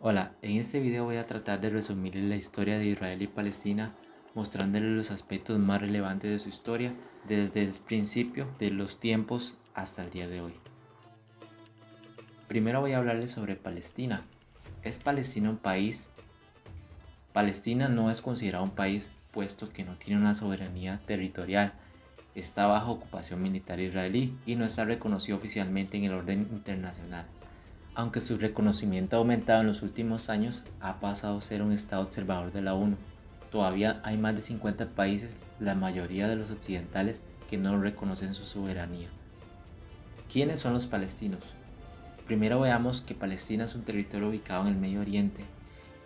Hola, en este video voy a tratar de resumir la historia de Israel y Palestina, mostrándoles los aspectos más relevantes de su historia desde el principio de los tiempos hasta el día de hoy. Primero voy a hablarles sobre Palestina. ¿Es Palestina un país? Palestina no es considerado un país puesto que no tiene una soberanía territorial, está bajo ocupación militar israelí y no está reconocido oficialmente en el orden internacional. Aunque su reconocimiento ha aumentado en los últimos años, ha pasado a ser un estado observador de la ONU. Todavía hay más de 50 países, la mayoría de los occidentales, que no reconocen su soberanía. ¿Quiénes son los palestinos? Primero veamos que Palestina es un territorio ubicado en el Medio Oriente,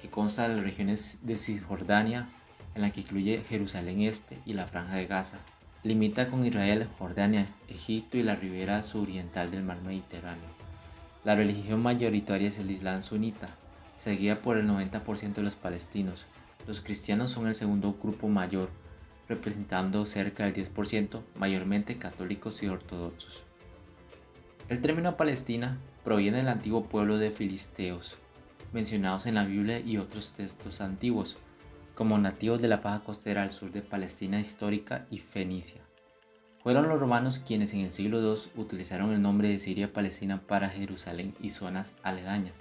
que consta de las regiones de Cisjordania, en la que incluye Jerusalén Este y la Franja de Gaza. Limita con Israel, Jordania, Egipto y la ribera suroriental del mar Mediterráneo. La religión mayoritaria es el Islam sunita, seguida por el 90% de los palestinos. Los cristianos son el segundo grupo mayor, representando cerca del 10%, mayormente católicos y ortodoxos. El término Palestina proviene del antiguo pueblo de filisteos, mencionados en la Biblia y otros textos antiguos, como nativos de la faja costera al sur de Palestina histórica y Fenicia. Fueron los romanos quienes en el siglo II utilizaron el nombre de Siria-Palestina para Jerusalén y zonas aledañas.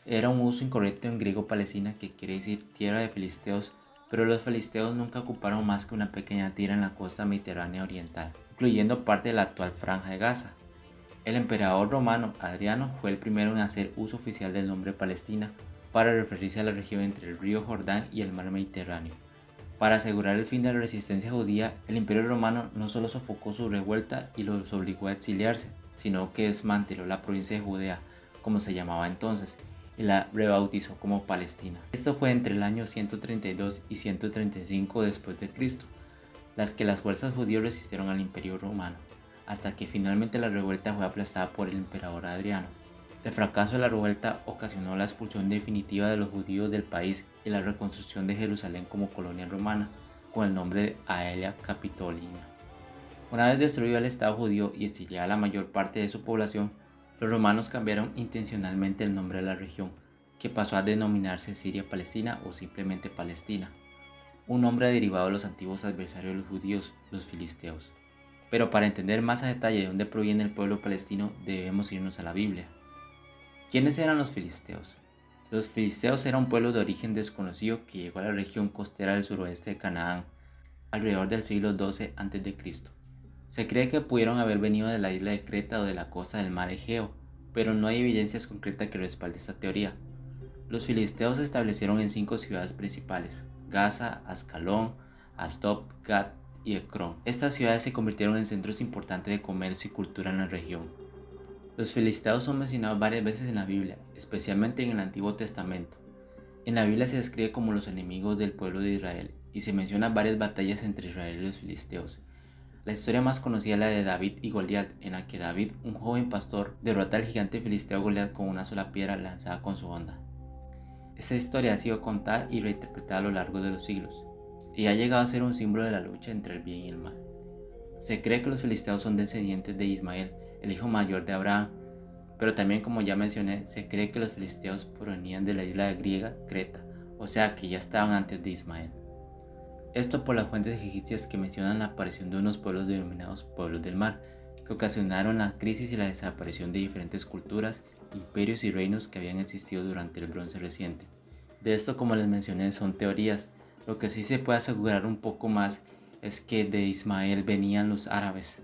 Era un uso incorrecto en griego Palestina, que quiere decir tierra de filisteos, pero los filisteos nunca ocuparon más que una pequeña tierra en la costa mediterránea oriental, incluyendo parte de la actual Franja de Gaza. El emperador romano Adriano fue el primero en hacer uso oficial del nombre Palestina para referirse a la región entre el río Jordán y el mar Mediterráneo. Para asegurar el fin de la resistencia judía, el Imperio Romano no solo sofocó su revuelta y los obligó a exiliarse, sino que desmanteló la provincia de Judea, como se llamaba entonces, y la rebautizó como Palestina. Esto fue entre el año 132 y 135 después de Cristo, las que las fuerzas judías resistieron al Imperio Romano, hasta que finalmente la revuelta fue aplastada por el emperador Adriano. El fracaso de la revuelta ocasionó la expulsión definitiva de los judíos del país y la reconstrucción de Jerusalén como colonia romana, con el nombre de Aelia Capitolina. Una vez destruido el Estado judío y exiliada la mayor parte de su población, los romanos cambiaron intencionalmente el nombre de la región, que pasó a denominarse Siria-Palestina o simplemente Palestina, un nombre derivado de los antiguos adversarios de los judíos, los filisteos. Pero para entender más a detalle de dónde proviene el pueblo palestino, debemos irnos a la Biblia. ¿Quiénes eran los filisteos? Los filisteos eran un pueblo de origen desconocido que llegó a la región costera del suroeste de Canaán alrededor del siglo XII a.C. Se cree que pudieron haber venido de la isla de Creta o de la costa del mar Egeo, pero no hay evidencias concretas que respalden esta teoría. Los filisteos se establecieron en 5 ciudades principales: Gaza, Ascalón, Asdod, Gat y Ecrón. Estas ciudades se convirtieron en centros importantes de comercio y cultura en la región. Los filisteos son mencionados varias veces en la Biblia, especialmente en el Antiguo Testamento. En la Biblia se describe como los enemigos del pueblo de Israel y se mencionan varias batallas entre Israel y los filisteos. La historia más conocida es la de David y Goliat, en la que David, un joven pastor, derrota al gigante filisteo Goliat con una sola piedra lanzada con su honda. Esta historia ha sido contada y reinterpretada a lo largo de los siglos, y ha llegado a ser un símbolo de la lucha entre el bien y el mal. Se cree que los filisteos son descendientes de Ismael, el hijo mayor de Abraham, pero también, como ya mencioné, se cree que los filisteos provenían de la isla griega Creta, o sea que ya estaban antes de Ismael. Esto por las fuentes egipcias que mencionan la aparición de unos pueblos denominados pueblos del mar, que ocasionaron la crisis y la desaparición de diferentes culturas, imperios y reinos que habían existido durante el Bronce reciente. De esto, como les mencioné, son teorías. Lo que sí se puede asegurar un poco más es que de Ismael venían los árabes,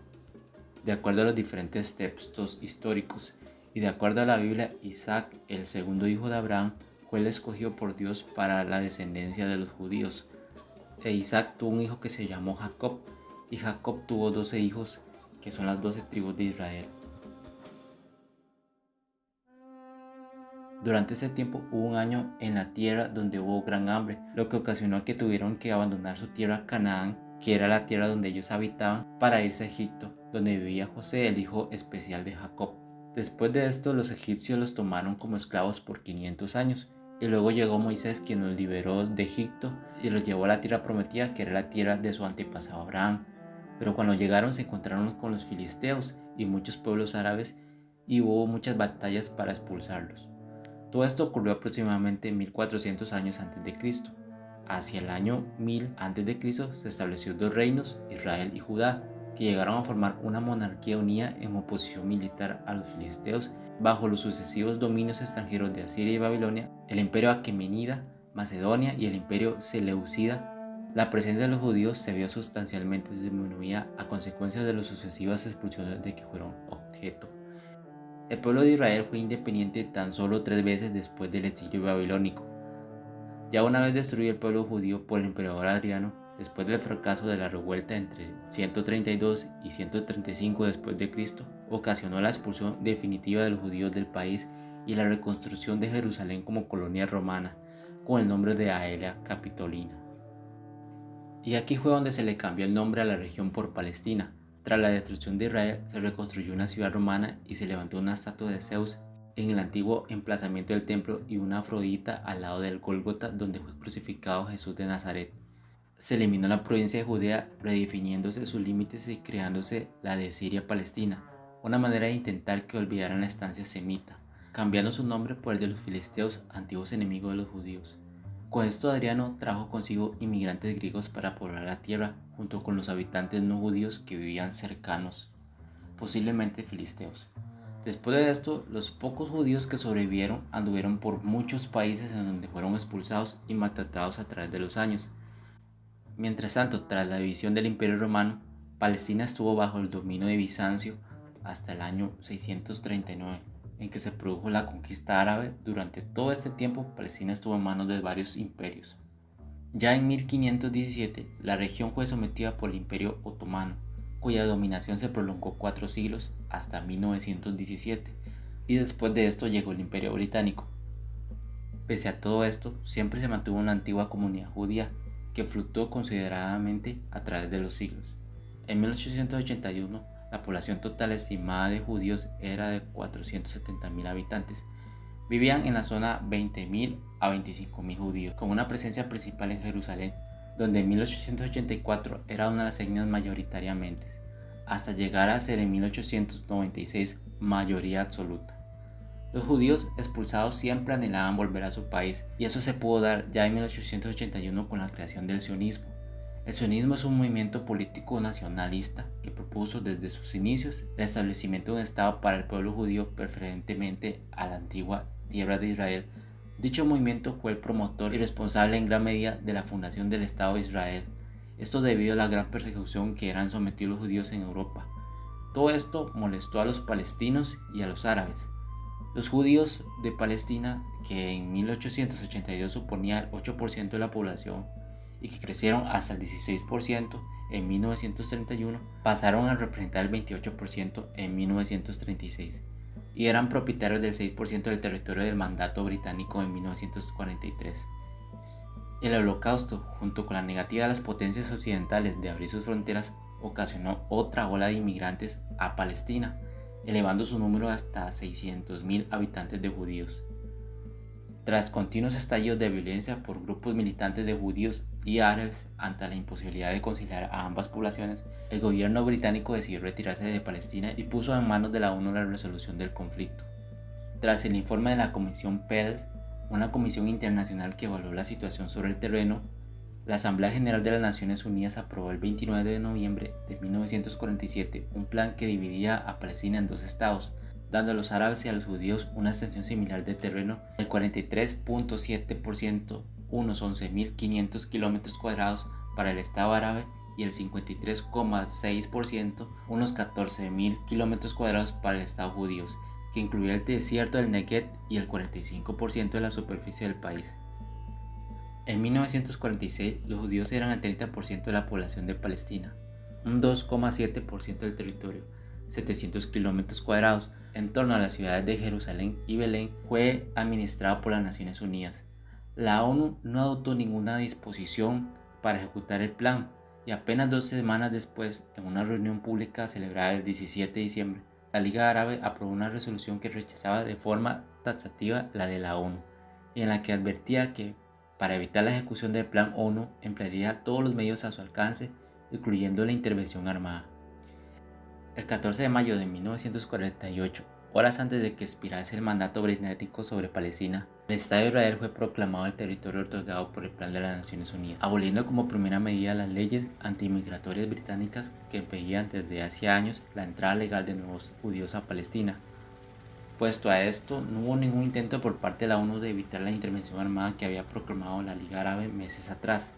de acuerdo a los diferentes textos históricos, y de acuerdo a la Biblia, Isaac, el segundo hijo de Abraham, fue el escogido por Dios para la descendencia de los judíos. Isaac tuvo un hijo que se llamó Jacob, y Jacob tuvo 12 hijos, que son las 12 tribus de Israel. Durante ese tiempo hubo un año en la tierra donde hubo gran hambre, lo que ocasionó que tuvieron que abandonar su tierra Canaán, que era la tierra donde ellos habitaban, para irse a Egipto, donde vivía José, el hijo especial de Jacob. Después de esto, los egipcios los tomaron como esclavos por 500 años, y luego llegó Moisés, quien los liberó de Egipto y los llevó a la tierra prometida, que era la tierra de su antepasado Abraham. Pero cuando llegaron se encontraron con los filisteos y muchos pueblos árabes, y hubo muchas batallas para expulsarlos. Todo esto ocurrió aproximadamente 1400 años antes de Cristo. Hacia el año 1000 a.C. se estableció dos reinos, Israel y Judá, que llegaron a formar una monarquía unida en oposición militar a los filisteos bajo los sucesivos dominios extranjeros de Asiria y Babilonia, el imperio aquemenida, Macedonia y el imperio seleucida. La presencia de los judíos se vio sustancialmente disminuida a consecuencia de las sucesivas expulsiones de que fueron objeto. El pueblo de Israel fue independiente tan solo 3 veces después del exilio babilónico. Ya una vez destruido el pueblo judío por el emperador Adriano, después del fracaso de la revuelta entre 132 y 135 después de Cristo, ocasionó la expulsión definitiva de los judíos del país y la reconstrucción de Jerusalén como colonia romana, con el nombre de Aelia Capitolina. Y aquí fue donde se le cambió el nombre a la región por Palestina. Tras la destrucción de Israel, se reconstruyó una ciudad romana y se levantó una estatua de Zeus en el antiguo emplazamiento del templo y una Afrodita al lado del Gólgota donde fue crucificado Jesús de Nazaret. Se eliminó la provincia de Judea, redefiniéndose sus límites y creándose la de Siria-Palestina, una manera de intentar que olvidaran la estancia semita, cambiando su nombre por el de los filisteos, antiguos enemigos de los judíos. Con esto Adriano trajo consigo inmigrantes griegos para poblar la tierra, junto con los habitantes no judíos que vivían cercanos, posiblemente filisteos. Después de esto, los pocos judíos que sobrevivieron anduvieron por muchos países en donde fueron expulsados y maltratados a través de los años. Mientras tanto, tras la división del Imperio Romano, Palestina estuvo bajo el dominio de Bizancio hasta el año 639, en que se produjo la conquista árabe. Durante todo este tiempo, Palestina estuvo en manos de varios imperios. Ya en 1517, la región fue sometida por el Imperio Otomano, cuya dominación se prolongó 4 siglos hasta 1917, y después de esto llegó el Imperio Británico. Pese a todo esto, siempre se mantuvo una antigua comunidad judía que fluctuó considerablemente a través de los siglos. En 1881, la población total estimada de judíos era de 470.000 habitantes. Vivían en la zona 20.000 a 25.000 judíos, con una presencia principal en Jerusalén, donde en 1884 era una de las etnias mayoritariamente, hasta llegar a ser en 1896 mayoría absoluta. Los judíos expulsados siempre anhelaban volver a su país, y eso se pudo dar ya en 1881 con la creación del sionismo. El sionismo es un movimiento político nacionalista que propuso desde sus inicios el establecimiento de un estado para el pueblo judío, preferentemente a la antigua tierra de Israel. Dicho movimiento fue el promotor y responsable en gran medida de la fundación del Estado de Israel, esto debido a la gran persecución que eran sometidos los judíos en Europa. Todo esto molestó a los palestinos y a los árabes. Los judíos de Palestina, que en 1882 suponía el 8% de la población y que crecieron hasta el 16% en 1931, pasaron a representar el 28% en 1936 y eran propietarios del 6% del territorio del mandato británico en 1943. El Holocausto, junto con la negativa de las potencias occidentales de abrir sus fronteras, ocasionó otra ola de inmigrantes a Palestina, elevando su número hasta 600.000 habitantes de judíos. Tras continuos estallidos de violencia por grupos militantes de judíos y árabes ante la imposibilidad de conciliar a ambas poblaciones, el gobierno británico decidió retirarse de Palestina y puso en manos de la ONU la resolución del conflicto. Tras el informe de la Comisión Pels, una comisión internacional que evaluó la situación sobre el terreno, la Asamblea General de las Naciones Unidas aprobó el 29 de noviembre de 1947 un plan que dividía a Palestina en 2 estados, dando a los árabes y a los judíos una extensión similar de terreno del 43.7%, unos 11.500 kilómetros cuadrados para el Estado árabe, y el 53.6%, unos 14.000 kilómetros cuadrados para el Estado judío, que incluía el desierto del Negev y el 45% de la superficie del país. En 1946, los judíos eran el 30% de la población de Palestina, un 2.7% del territorio, 700 kilómetros cuadrados, en torno a las ciudades de Jerusalén y Belén, fue administrado por las Naciones Unidas. La ONU no adoptó ninguna disposición para ejecutar el plan, y apenas 2 semanas después, en una reunión pública celebrada el 17 de diciembre, la Liga Árabe aprobó una resolución que rechazaba de forma taxativa la de la ONU, y en la que advertía que, para evitar la ejecución del plan ONU, emplearía todos los medios a su alcance, incluyendo la intervención armada. El 14 de mayo de 1948, Horas antes de que expirase el mandato británico sobre Palestina, el Estado de Israel fue proclamado el territorio otorgado por el Plan de las Naciones Unidas, aboliendo como primera medida las leyes antimigratorias británicas que impedían desde hace años la entrada legal de nuevos judíos a Palestina. Puesto a esto, no hubo ningún intento por parte de la ONU de evitar la intervención armada que había proclamado la Liga Árabe meses atrás.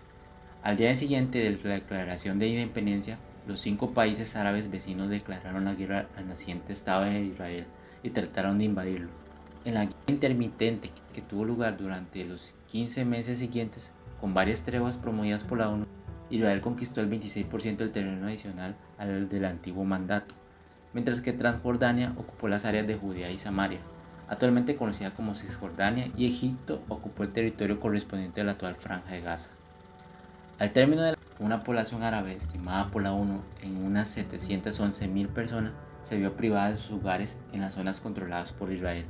Al día siguiente de la declaración de independencia, los 5 países árabes vecinos declararon la guerra al naciente Estado de Israel y trataron de invadirlo. En la guerra intermitente que tuvo lugar durante los 15 meses siguientes, con varias treguas promovidas por la ONU, Israel conquistó el 26% del terreno adicional al del antiguo mandato, mientras que Transjordania ocupó las áreas de Judea y Samaria, actualmente conocida como Cisjordania, y Egipto ocupó el territorio correspondiente a la actual Franja de Gaza. Al término de una población árabe estimada por la ONU en unas 711.000 personas, se vio privada de sus hogares en las zonas controladas por Israel.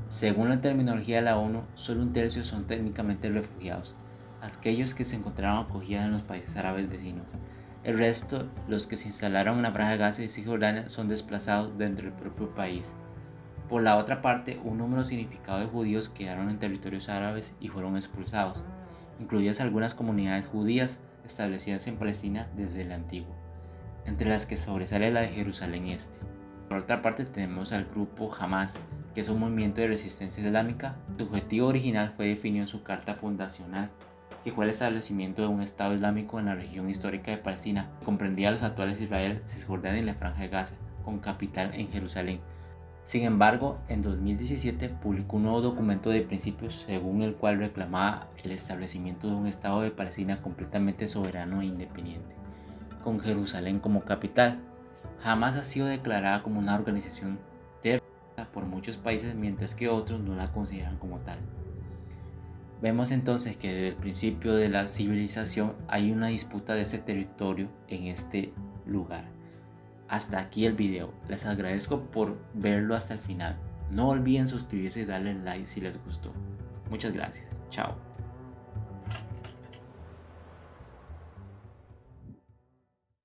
Según la terminología de la ONU, solo un tercio son técnicamente refugiados, aquellos que se encontraron acogidos en los países árabes vecinos. El resto, los que se instalaron en la Franja de Gaza y Cisjordania, son desplazados dentro del propio país. Por la otra parte, un número significado de judíos quedaron en territorios árabes y fueron expulsados, incluidas algunas comunidades judías establecidas en Palestina desde el antiguo, entre las que sobresale la de Jerusalén Este. Por otra parte tenemos al grupo Hamas, que es un movimiento de resistencia islámica. Su objetivo original fue definido en su carta fundacional, que fue el establecimiento de un Estado Islámico en la región histórica de Palestina, que comprendía los actuales Israel, Cisjordania y la Franja de Gaza, con capital en Jerusalén. Sin embargo, en 2017 publicó un nuevo documento de principios según el cual reclamaba el establecimiento de un Estado de Palestina completamente soberano e independiente, con Jerusalén como capital. Jamás ha sido declarada como una organización terrorista por muchos países, mientras que otros no la consideran como tal. Vemos entonces que desde el principio de la civilización hay una disputa de ese territorio en este lugar. Hasta aquí el video, les agradezco por verlo hasta el final. No olviden suscribirse y darle like si les gustó. Muchas gracias, chao.